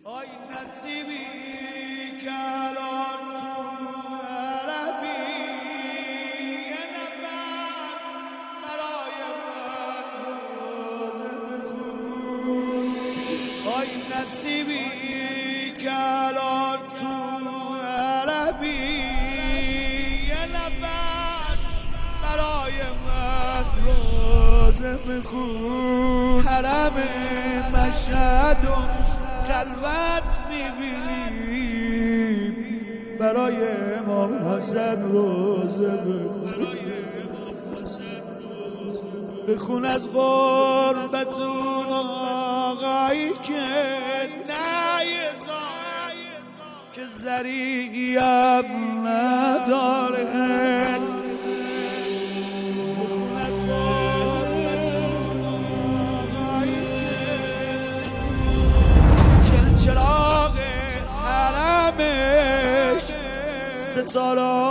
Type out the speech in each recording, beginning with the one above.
آی نصیبی که الان تو عربی یه نفس برای من روزه بخون. آی نصیبی که الان تو عربی یه نفس برای من روزه بخون. حرم مشهد و خلوت میبینیم برای امام حسن روزه بخون. از غربت اون آقایی که نیزار که ذریعم نداره. بخون از غربت اون آقایی که چراغ حرمش ستاره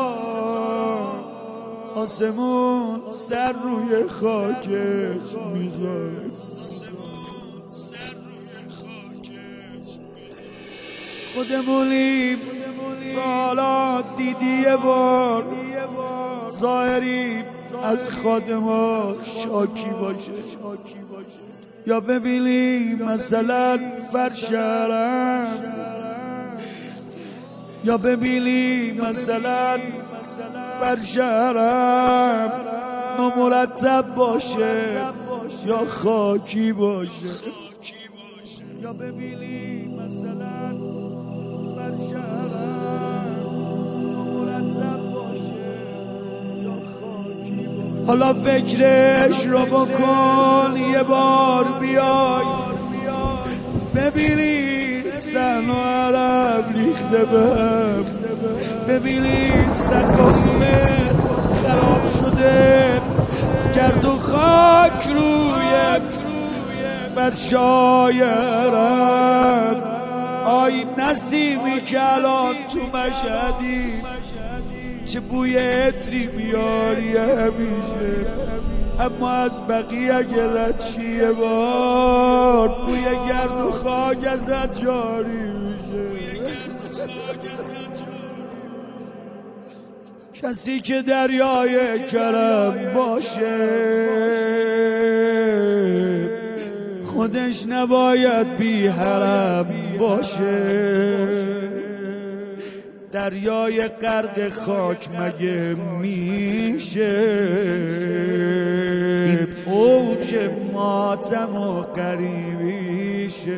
آسمون سر روی خاکش میذاره. خودمونیم تا حالا دیدی یه بار ظاهریم از خادما شاکی باشه، یا ببینیم مثلا فرش حرم، یا ببینیم مثلا فرش حرم نامرتب باشه یا خاکی باشه، یا ببینیم مثلا فرش حرم نامرتب باشه یا خاکی باشه. حالا فکرش رو بکن یه بار بیای ببینی سن و عرب ریخته بهم، ببینید سقاخونه خراب شده، گرد و خاک روی فرشای حرم. آی نسیمی که الان تو مشهدی چه بوی عطری میاری همیشه، اما از بقیه گلت چیه بار بوی گرد و خاک ازت جاری میشه. کسی که دریای کرم باشه خودش نباید بی حرم باشه. دریای غرق خاک مگه میشه این اوج ماتم و غریبیشه.